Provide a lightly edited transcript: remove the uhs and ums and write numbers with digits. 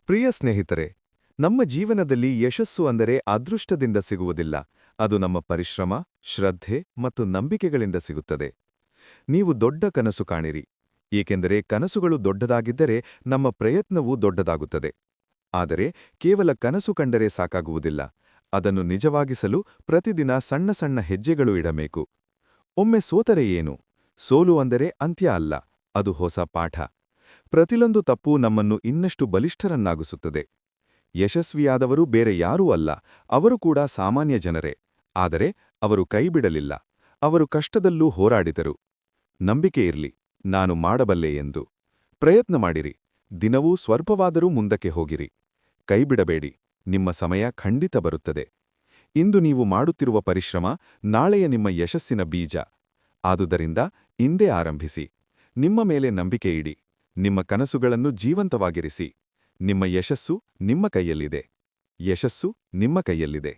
ಪ್ರಿಯ ಸ್ನೇಹಿತರೆ, ನಮ್ಮ ಜೀವನದಲ್ಲಿ ಯಶಸ್ಸು ಅಂದರೆ ಅದೃಷ್ಟದಿಂದ ಸಿಗುವುದಿಲ್ಲ. ಅದು ನಮ್ಮ ಪರಿಶ್ರಮ, ಶ್ರದ್ಧೆ ಮತ್ತು ನಂಬಿಕೆಗಳಿಂದ ಸಿಗುತ್ತದೆ. ನೀವು ದೊಡ್ಡ ಕನಸು ಕಾಣಿರಿ, ಏಕೆಂದರೆ ಕನಸುಗಳು ದೊಡ್ಡದಾಗಿದ್ದರೆ ನಮ್ಮ ಪ್ರಯತ್ನವೂ ದೊಡ್ಡದಾಗುತ್ತದೆ. ಆದರೆ ಕೇವಲ ಕನಸು ಕಂಡರೆ ಸಾಕಾಗುವುದಿಲ್ಲ. ಅದನ್ನು ನಿಜವಾಗಿಸಲು ಪ್ರತಿದಿನ ಸಣ್ಣ ಸಣ್ಣ ಹೆಜ್ಜೆಗಳು ಇಡಬೇಕು. ಒಮ್ಮೆ ಸೋತರೆ ಏನು? ಸೋಲು ಅಂದರೆ ಅಂತ್ಯ ಅಲ್ಲ, ಅದು ಹೊಸ ಪಾಠ. ಪ್ರತಿಯೊಂದು ತಪ್ಪು ನಮ್ಮನ್ನು ಇನ್ನಷ್ಟು ಬಲಿಷ್ಠರನ್ನಾಗಿಸುತ್ತದೆ. ಯಶಸ್ವಿಯಾದವರು ಬೇರೆ ಯಾರೂ ಅಲ್ಲ, ಅವರು ಕೂಡ ಸಾಮಾನ್ಯ ಜನರೇ. ಆದರೆ ಅವರು ಕೈಬಿಡಲಿಲ್ಲ. ಅವರು ಕಷ್ಟದಲ್ಲೂ ಹೋರಾಡಿದರು. ನಂಬಿಕೆ ಇರ್ಲಿ, ನಾನು ಮಾಡಬಲ್ಲೆ ಎಂದು. ಪ್ರಯತ್ನ ಮಾಡಿರಿ, ದಿನವೂ ಸ್ವಲ್ಪವಾದರೂ ಮುಂದಕ್ಕೆ ಹೋಗಿರಿ. ಕೈಬಿಡಬೇಡಿ, ನಿಮ್ಮ ಸಮಯ ಖಂಡಿತ ಬರುತ್ತದೆ. ಇಂದು ನೀವು ಮಾಡುತ್ತಿರುವ ಪರಿಶ್ರಮ ನಾಳೆಯ ನಿಮ್ಮ ಯಶಸ್ಸಿನ ಬೀಜ. ಆದುದರಿಂದ ಇಂದೇ ಆರಂಭಿಸಿ. ನಿಮ್ಮ ಮೇಲೆ ನಂಬಿಕೆ ಇಡಿ. ನಿಮ್ಮ ಕನಸುಗಳನ್ನು ಜೀವಂತವಾಗಿರಿಸಿ. ನಿಮ್ಮ ಯಶಸ್ಸು ನಿಮ್ಮ ಕೈಯಲ್ಲಿದೆ. ಯಶಸ್ಸು ನಿಮ್ಮ ಕೈಯಲ್ಲಿದೆ.